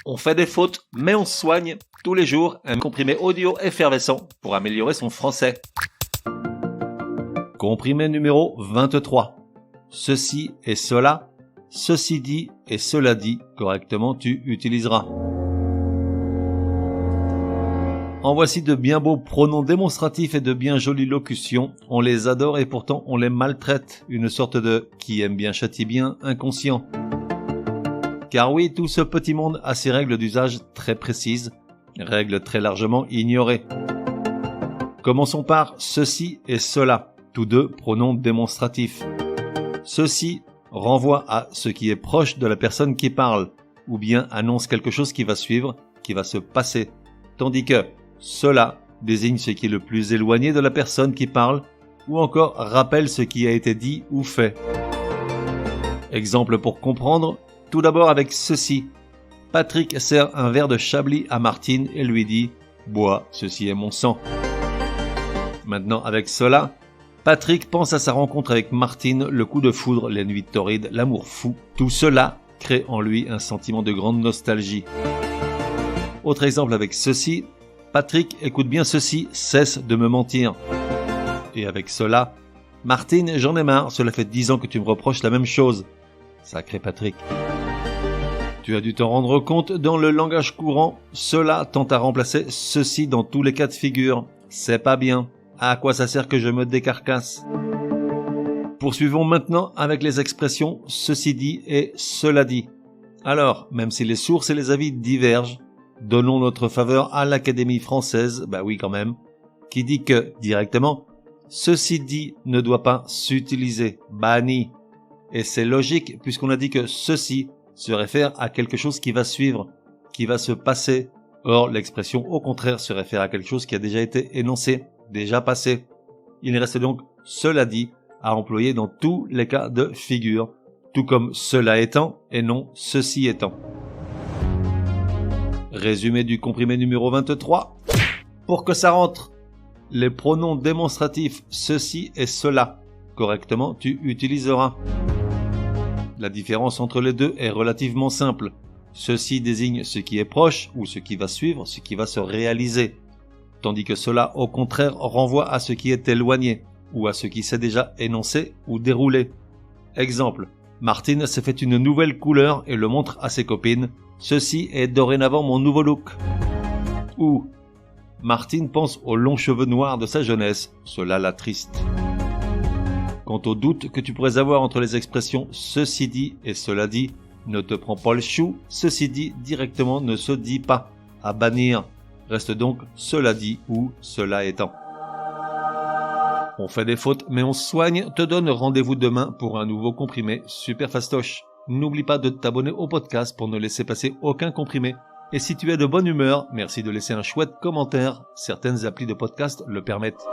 On fait des fautes, mais on se soigne. Tous les jours, un comprimé audio effervescent pour améliorer son français. Comprimé numéro 23. Ceci et cela, ceci dit et cela dit, correctement tu utiliseras. En voici de bien beaux pronoms démonstratifs et de bien jolies locutions. On les adore et pourtant on les maltraite. Une sorte de « qui aime bien châtie bien » inconscient. Car oui, tout ce petit monde a ses règles d'usage très précises, règles très largement ignorées. Commençons par ceci et cela, tous deux pronoms démonstratifs. Ceci renvoie à ce qui est proche de la personne qui parle, ou bien annonce quelque chose qui va suivre, qui va se passer, tandis que cela désigne ce qui est le plus éloigné de la personne qui parle, ou encore rappelle ce qui a été dit ou fait. Exemple pour comprendre, tout d'abord avec ceci. Patrick sert un verre de Chablis à Martine et lui dit « Bois, ceci est mon sang ». Maintenant avec cela, Patrick pense à sa rencontre avec Martine, le coup de foudre, les nuits torrides, l'amour fou. Tout cela crée en lui un sentiment de grande nostalgie. Autre exemple avec ceci. Patrick, écoute bien ceci, cesse de me mentir. Et avec cela, Martine, j'en ai marre, cela fait 10 ans que tu me reproches la même chose. Sacré Patrick. Tu as dû t'en rendre compte, dans le langage courant, cela tend à remplacer ceci dans tous les cas de figure. C'est pas bien. À quoi ça sert que je me décarcasse? Poursuivons maintenant avec les expressions ceci dit et cela dit. Alors, même si les sources et les avis divergent, donnons notre faveur à l'Académie française, bah oui quand même, qui dit que, directement, ceci dit ne doit pas s'utiliser, banni. Et c'est logique puisqu'on a dit que ceci se réfère à quelque chose qui va suivre, qui va se passer. Or, l'expression au contraire se réfère à quelque chose qui a déjà été énoncé, déjà passé. Il reste donc cela dit à employer dans tous les cas de figure, tout comme cela étant et non ceci étant. Résumé du comprimé numéro 23. Pour que ça rentre, les pronoms démonstratifs ceci et cela, correctement tu utiliseras. La différence entre les deux est relativement simple. Ceci désigne ce qui est proche ou ce qui va suivre, ce qui va se réaliser. Tandis que cela, au contraire, renvoie à ce qui est éloigné ou à ce qui s'est déjà énoncé ou déroulé. Exemple, Martine s'est fait une nouvelle couleur et le montre à ses copines. Ceci est dorénavant mon nouveau look. Ou Martine pense aux longs cheveux noirs de sa jeunesse. Cela l'attriste. Quant au doute que tu pourrais avoir entre les expressions ceci dit et cela dit, ne te prends pas le chou, ceci dit directement ne se dit pas. À bannir. Reste donc cela dit ou cela étant. On fait des fautes mais on se soigne, te donne rendez-vous demain pour un nouveau comprimé super fastoche. N'oublie pas de t'abonner au podcast pour ne laisser passer aucun comprimé. Et si tu es de bonne humeur, merci de laisser un chouette commentaire, certaines applis de podcast le permettent.